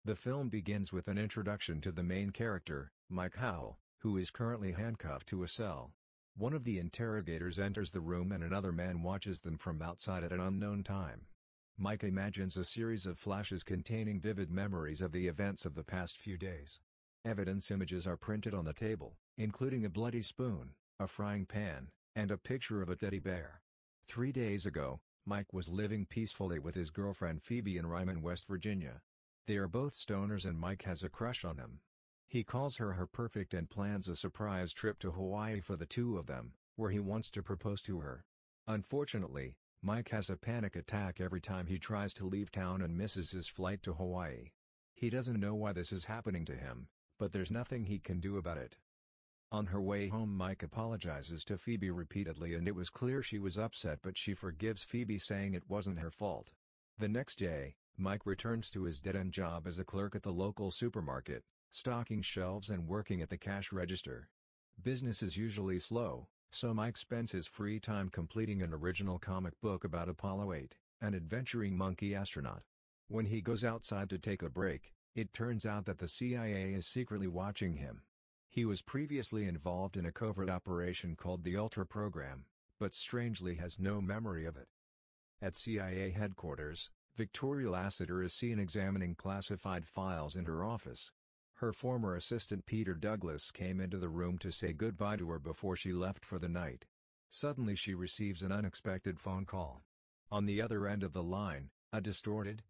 The film begins with an introduction to the main character, Mike Howell, who is currently handcuffed to a cell. One of the interrogators enters the room and another man watches them from outside at an unknown time. Mike imagines a series of flashes containing vivid memories of the events of the past few days. Evidence images are printed on the table, including a bloody spoon, a frying pan, and a picture of a teddy bear. 3 days ago, Mike was living peacefully with his girlfriend Phoebe in Ryman, West Virginia. They are both stoners and Mike has a crush on them. He calls her perfect and plans a surprise trip to Hawaii for the two of them, where he wants to propose to her. Unfortunately, Mike has a panic attack every time he tries to leave town and misses his flight to Hawaii. He doesn't know why this is happening to him, but there's nothing he can do about it. On her way home, Mike apologizes to Phoebe repeatedly and it was clear she was upset, but she forgives Phoebe, saying it wasn't her fault. The next day, Mike returns to his dead-end job as a clerk at the local supermarket, stocking shelves and working at the cash register. Business is usually slow, so Mike spends his free time completing an original comic book about Apollo 8, an adventuring monkey astronaut. When he goes outside to take a break, it turns out that the CIA is secretly watching him. He was previously involved in a covert operation called the Ultra Program, but strangely has no memory of it. At CIA headquarters, Victoria Lassiter is seen examining classified files in her office. Her former assistant Peter Douglas came into the room to say goodbye to her before she left for the night. Suddenly she receives an unexpected phone call. On the other end of the line, a distorted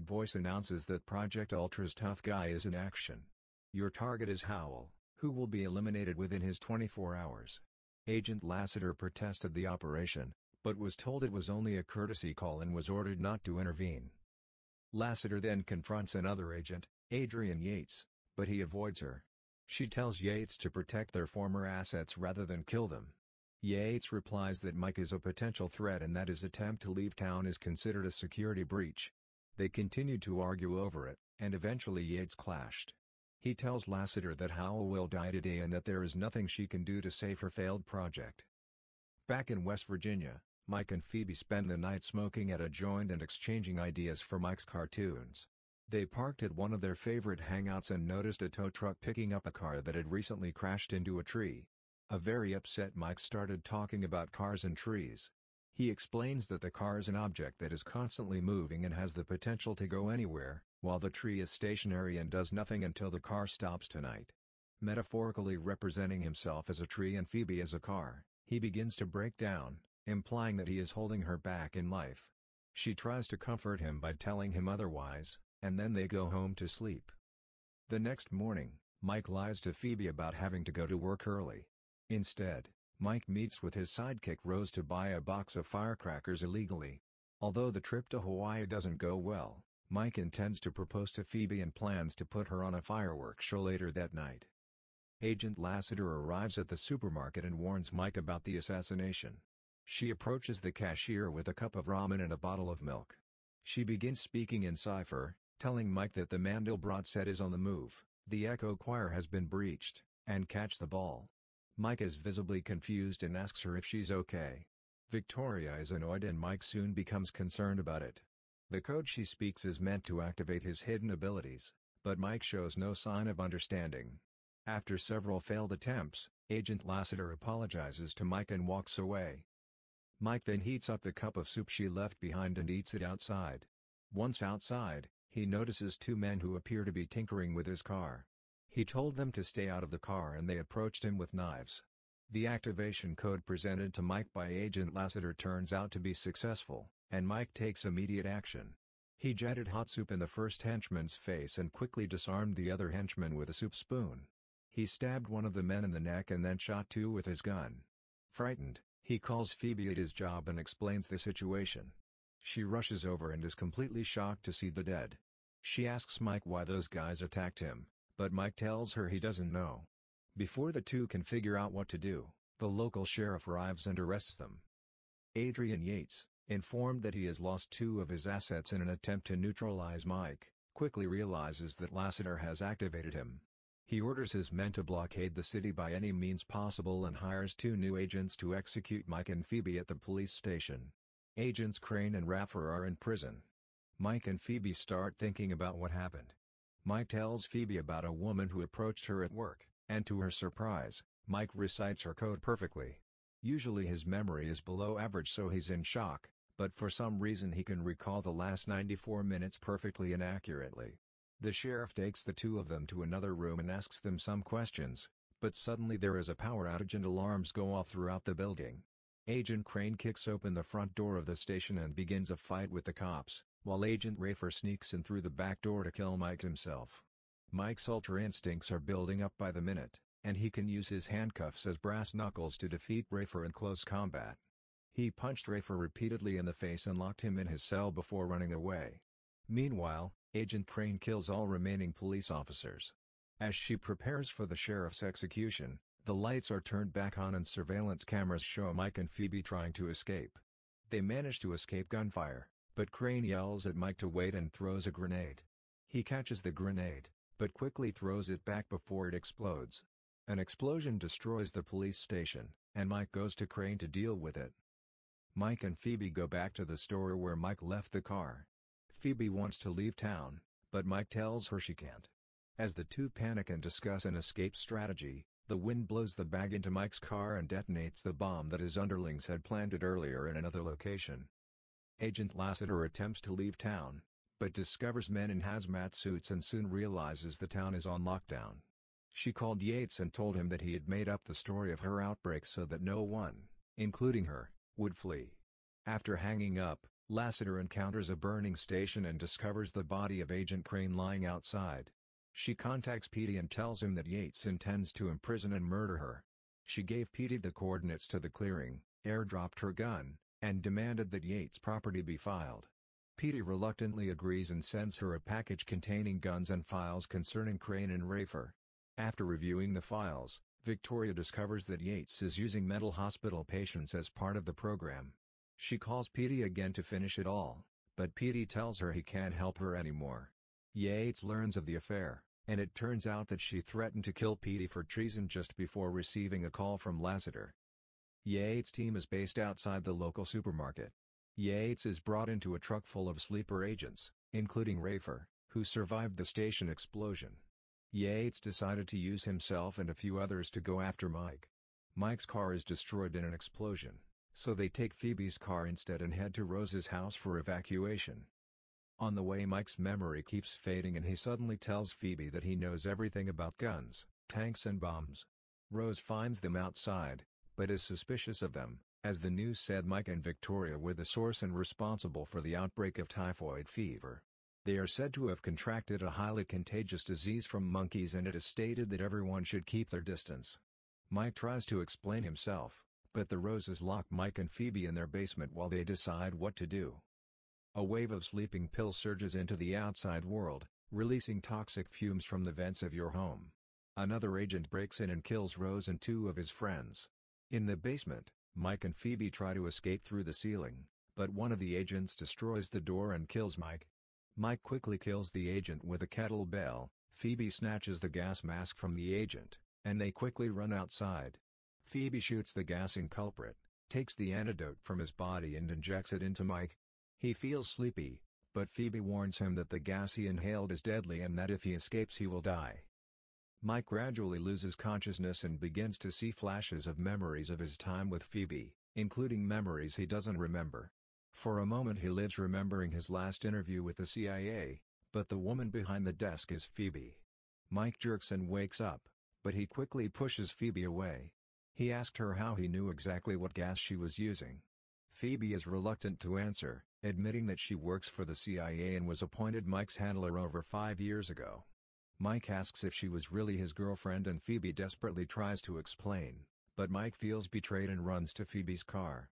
voice announces that Project Ultra's tough guy is in action. Your target is Howell, who will be eliminated within his 24 hours. Agent Lassiter protested the operation, but was told it was only a courtesy call and was ordered not to intervene. Lassiter then confronts another agent, Adrian Yates, but he avoids her. She tells Yates to protect their former assets rather than kill them. Yates replies that Mike is a potential threat and that his attempt to leave town is considered a security breach. They continued to argue over it, and eventually Yates clashed. He tells Lassiter that Howell will die today and that there is nothing she can do to save her failed project. Back in West Virginia, Mike and Phoebe spend the night smoking at a joint and exchanging ideas for Mike's cartoons. They parked at one of their favorite hangouts and noticed a tow truck picking up a car that had recently crashed into a tree. A very upset Mike started talking about cars and trees. He explains that the car is an object that is constantly moving and has the potential to go anywhere, while the tree is stationary and does nothing until the car stops tonight. Metaphorically representing himself as a tree and Phoebe as a car, he begins to break down, implying that he is holding her back in life. She tries to comfort him by telling him otherwise, and then they go home to sleep. The next morning, Mike lies to Phoebe about having to go to work early. Instead, Mike meets with his sidekick Rose to buy a box of firecrackers illegally. Although the trip to Hawaii doesn't go well, Mike intends to propose to Phoebe and plans to put her on a fireworks show later that night. Agent Lassiter arrives at the supermarket and warns Mike about the assassination. She approaches the cashier with a cup of ramen and a bottle of milk. She begins speaking in cipher, telling Mike that the Mandelbrot set is on the move, the Echo Choir has been breached, and catch the ball. Mike is visibly confused and asks her if she's okay. Victoria is annoyed and Mike soon becomes concerned about it. The code she speaks is meant to activate his hidden abilities, but Mike shows no sign of understanding. After several failed attempts, Agent Lassiter apologizes to Mike and walks away. Mike then heats up the cup of soup she left behind and eats it outside. Once outside, he notices two men who appear to be tinkering with his car. He told them to stay out of the car and they approached him with knives. The activation code presented to Mike by Agent Lassiter turns out to be successful, and Mike takes immediate action. He jetted hot soup in the first henchman's face and quickly disarmed the other henchman with a soup spoon. He stabbed one of the men in the neck and then shot two with his gun. Frightened, he calls Phoebe at his job and explains the situation. She rushes over and is completely shocked to see the dead. She asks Mike why those guys attacked him, but Mike tells her he doesn't know. Before the two can figure out what to do, the local sheriff arrives and arrests them. Adrian Yates, informed that he has lost two of his assets in an attempt to neutralize Mike, quickly realizes that Lassiter has activated him. He orders his men to blockade the city by any means possible and hires two new agents to execute Mike and Phoebe at the police station. Agents Crane and Raffer are in prison. Mike and Phoebe start thinking about what happened. Mike tells Phoebe about a woman who approached her at work, and to her surprise, Mike recites her code perfectly. Usually his memory is below average, so he's in shock, but for some reason he can recall the last 94 minutes perfectly and accurately. The sheriff takes the two of them to another room and asks them some questions, but suddenly there is a power outage and alarms go off throughout the building. Agent Crane kicks open the front door of the station and begins a fight with the cops, while Agent Rafer sneaks in through the back door to kill Mike himself. Mike's ultra instincts are building up by the minute, and he can use his handcuffs as brass knuckles to defeat Rafer in close combat. He punched Rafer repeatedly in the face and locked him in his cell before running away. Meanwhile, Agent Crane kills all remaining police officers. As she prepares for the sheriff's execution, the lights are turned back on and surveillance cameras show Mike and Phoebe trying to escape. They manage to escape gunfire, but Crane yells at Mike to wait and throws a grenade. He catches the grenade, but quickly throws it back before it explodes. An explosion destroys the police station, and Mike goes to Crane to deal with it. Mike and Phoebe go back to the store where Mike left the car. Phoebe wants to leave town, but Mike tells her she can't. As the two panic and discuss an escape strategy, the wind blows the bag into Mike's car and detonates the bomb that his underlings had planted earlier in another location. Agent Lassiter attempts to leave town, but discovers men in hazmat suits and soon realizes the town is on lockdown. She called Yates and told him that he had made up the story of her outbreak so that no one, including her, would flee. After hanging up, Lassiter encounters a burning station and discovers the body of Agent Crane lying outside. She contacts Petey and tells him that Yates intends to imprison and murder her. She gave Petey the coordinates to the clearing, airdropped her gun, and demanded that Yates' property be filed. Petey reluctantly agrees and sends her a package containing guns and files concerning Crane and Rafer. After reviewing the files, Victoria discovers that Yates is using mental hospital patients as part of the program. She calls Petey again to finish it all, but Petey tells her he can't help her anymore. Yates learns of the affair, and it turns out that she threatened to kill Petey for treason just before receiving a call from Lassiter. Yates' team is based outside the local supermarket. Yates is brought into a truck full of sleeper agents, including Rafer, who survived the station explosion. Yates decided to use himself and a few others to go after Mike. Mike's car is destroyed in an explosion, so they take Phoebe's car instead and head to Rose's house for evacuation. On the way, Mike's memory keeps fading and he suddenly tells Phoebe that he knows everything about guns, tanks and bombs. Rose finds them outside, but is suspicious of them, as the news said Mike and Victoria were the source and responsible for the outbreak of typhoid fever. They are said to have contracted a highly contagious disease from monkeys, and it is stated that everyone should keep their distance. Mike tries to explain himself, but the Roses lock Mike and Phoebe in their basement while they decide what to do. A wave of sleeping pills surges into the outside world, releasing toxic fumes from the vents of your home. Another agent breaks in and kills Rose and two of his friends. In the basement, Mike and Phoebe try to escape through the ceiling, but one of the agents destroys the door and kills Mike. Mike quickly kills the agent with a kettlebell. Phoebe snatches the gas mask from the agent, and they quickly run outside. Phoebe shoots the gassing culprit, takes the antidote from his body and injects it into Mike. He feels sleepy, but Phoebe warns him that the gas he inhaled is deadly and that if he escapes he will die. Mike gradually loses consciousness and begins to see flashes of memories of his time with Phoebe, including memories he doesn't remember. For a moment he lives remembering his last interview with the CIA, but the woman behind the desk is Phoebe. Mike jerks and wakes up, but he quickly pushes Phoebe away. He asked her how he knew exactly what gas she was using. Phoebe is reluctant to answer, admitting that she works for the CIA and was appointed Mike's handler over 5 years ago. Mike asks if she was really his girlfriend and Phoebe desperately tries to explain, but Mike feels betrayed and runs to Phoebe's car.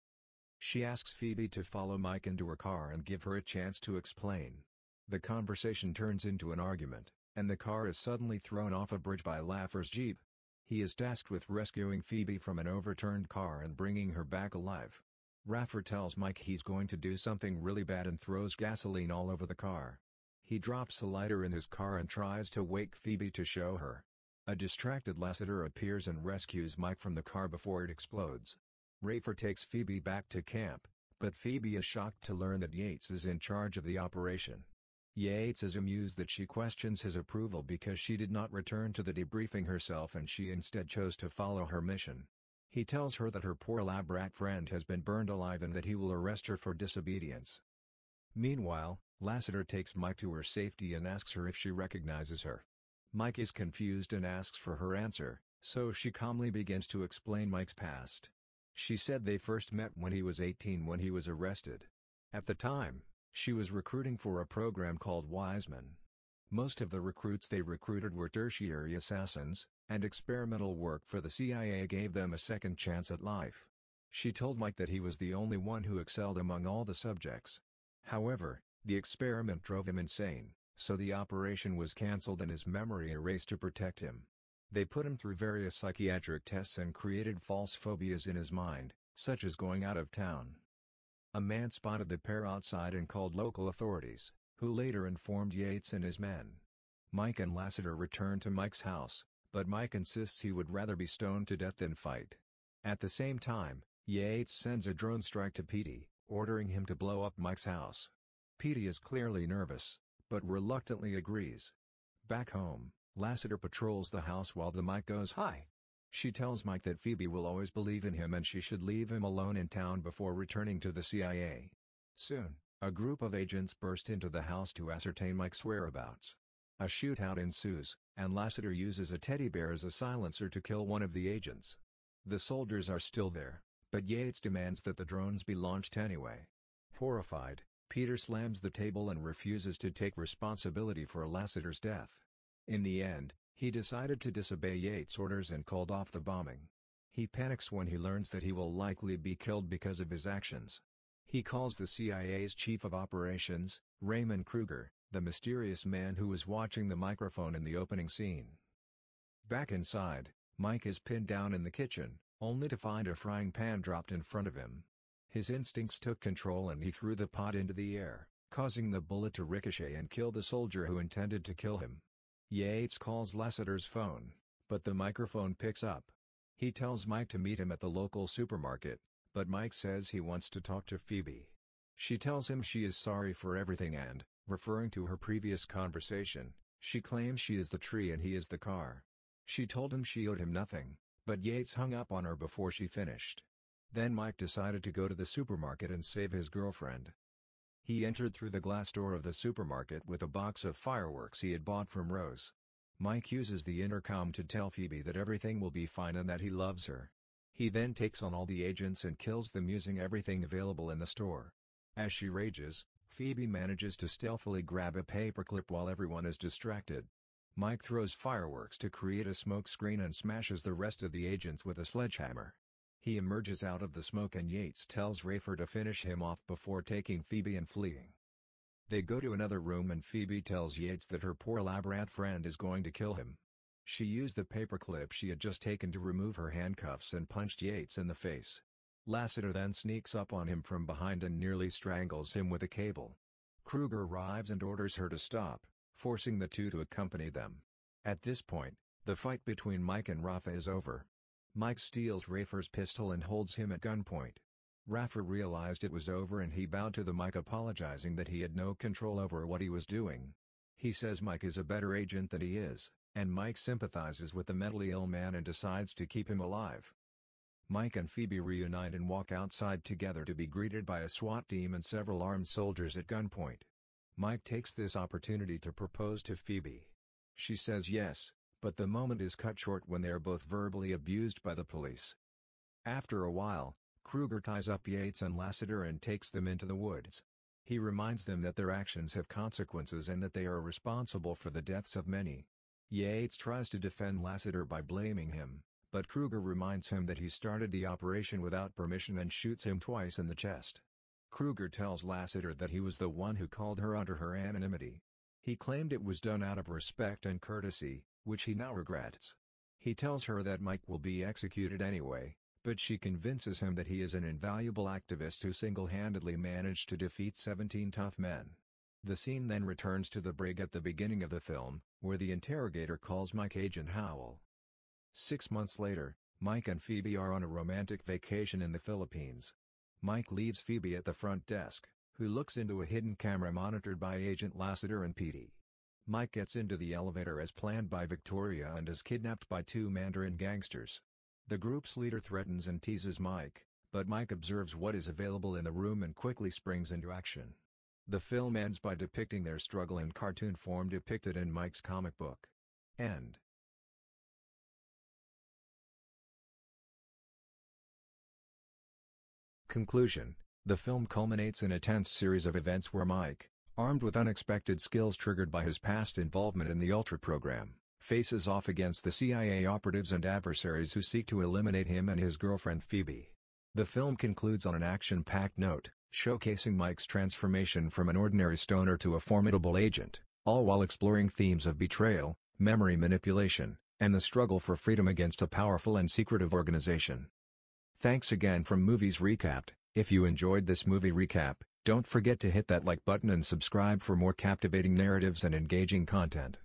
She asks Phoebe to follow Mike into her car and give her a chance to explain. The conversation turns into an argument, and the car is suddenly thrown off a bridge by Laffer's Jeep. He is tasked with rescuing Phoebe from an overturned car and bringing her back alive. Raffer tells Mike he's going to do something really bad and throws gasoline all over the car. He drops a lighter in his car and tries to wake Phoebe to show her. A distracted Lassiter appears and rescues Mike from the car before it explodes. Raffer takes Phoebe back to camp, but Phoebe is shocked to learn that Yates is in charge of the operation. Yates is amused that she questions his approval because she did not return to the debriefing herself and she instead chose to follow her mission. He tells her that her poor lab rat friend has been burned alive and that he will arrest her for disobedience. Meanwhile, Lassiter takes Mike to her safety and asks her if she recognizes her. Mike is confused and asks for her answer, so she calmly begins to explain Mike's past. She said they first met when he was 18 when he was arrested. At the time, she was recruiting for a program called Wiseman. Most of the recruits they recruited were tertiary assassins, and experimental work for the CIA gave them a second chance at life. She told Mike that he was the only one who excelled among all the subjects. However, the experiment drove him insane, so the operation was cancelled and his memory erased to protect him. They put him through various psychiatric tests and created false phobias in his mind, such as going out of town. A man spotted the pair outside and called local authorities, who later informed Yates and his men. Mike and Lassiter return to Mike's house, but Mike insists he would rather be stoned to death than fight. At the same time, Yates sends a drone strike to Phoebe, ordering him to blow up Mike's house. Phoebe is clearly nervous, but reluctantly agrees. Back home, Lassiter patrols the house while the Mike goes high. She tells Mike that Phoebe will always believe in him and she should leave him alone in town before returning to the CIA. Soon, a group of agents burst into the house to ascertain Mike's whereabouts. A shootout ensues, and Lassiter uses a teddy bear as a silencer to kill one of the agents. The soldiers are still there, but Yates demands that the drones be launched anyway. Horrified, Peter slams the table and refuses to take responsibility for Lassiter's death. In the end, he decided to disobey Yates' orders and called off the bombing. He panics when he learns that he will likely be killed because of his actions. He calls the CIA's chief of operations, Raymond Kruger, the mysterious man who was watching the microphone in the opening scene. Back inside, Mike is pinned down in the kitchen, only to find a frying pan dropped in front of him. His instincts took control and he threw the pot into the air, causing the bullet to ricochet and kill the soldier who intended to kill him. Yates calls Lassiter's phone, but the microphone picks up. He tells Mike to meet him at the local supermarket, but Mike says he wants to talk to Phoebe. She tells him she is sorry for everything and, referring to her previous conversation, she claims she is the tree and he is the car. She told him she owed him nothing, but Yates hung up on her before she finished. Then Mike decided to go to the supermarket and save his girlfriend. He entered through the glass door of the supermarket with a box of fireworks he had bought from Rose. Mike uses the intercom to tell Phoebe that everything will be fine and that he loves her. He then takes on all the agents and kills them using everything available in the store. As she rages, Phoebe manages to stealthily grab a paperclip while everyone is distracted. Mike throws fireworks to create a smoke screen and smashes the rest of the agents with a sledgehammer. He emerges out of the smoke and Yates tells Rafer to finish him off before taking Phoebe and fleeing. They go to another room and Phoebe tells Yates that her poor lab rat friend is going to kill him. She used the paperclip she had just taken to remove her handcuffs and punched Yates in the face. Lassiter then sneaks up on him from behind and nearly strangles him with a cable. Kruger arrives and orders her to stop, forcing the two to accompany them. At this point, the fight between Mike and Rafa is over. Mike steals Rafer's pistol and holds him at gunpoint. Rafa realized it was over and he bowed to the Mike apologizing that he had no control over what he was doing. He says Mike is a better agent than he is, and Mike sympathizes with the mentally ill man and decides to keep him alive. Mike and Phoebe reunite and walk outside together to be greeted by a SWAT team and several armed soldiers at gunpoint. Mike takes this opportunity to propose to Phoebe. She says yes, but the moment is cut short when they are both verbally abused by the police. After a while, Kruger ties up Yates and Lassiter and takes them into the woods. He reminds them that their actions have consequences and that they are responsible for the deaths of many. Yates tries to defend Lassiter by blaming him, but Kruger reminds him that he started the operation without permission and shoots him twice in the chest. Kruger tells Lassiter that he was the one who called her under her anonymity. He claimed it was done out of respect and courtesy, which he now regrets. He tells her that Mike will be executed anyway, but she convinces him that he is an invaluable activist who single-handedly managed to defeat 17 tough men. The scene then returns to the brig at the beginning of the film, where the interrogator calls Mike Agent Howell. 6 months later, Mike and Phoebe are on a romantic vacation in the Philippines. Mike leaves Phoebe at the front desk, who looks into a hidden camera monitored by Agent Lassiter and Petey. Mike gets into the elevator as planned by Victoria and is kidnapped by two Mandarin gangsters. The group's leader threatens and teases Mike, but Mike observes what is available in the room and quickly springs into action. The film ends by depicting their struggle in cartoon form depicted in Mike's comic book. End. Conclusion. The film culminates in a tense series of events where Mike, armed with unexpected skills triggered by his past involvement in the Ultra program, faces off against the CIA operatives and adversaries who seek to eliminate him and his girlfriend Phoebe. The film concludes on an action-packed note, showcasing Mike's transformation from an ordinary stoner to a formidable agent, all while exploring themes of betrayal, memory manipulation, and the struggle for freedom against a powerful and secretive organization. Thanks again from Movies Recapped. If you enjoyed this movie recap, don't forget to hit that like button and subscribe for more captivating narratives and engaging content.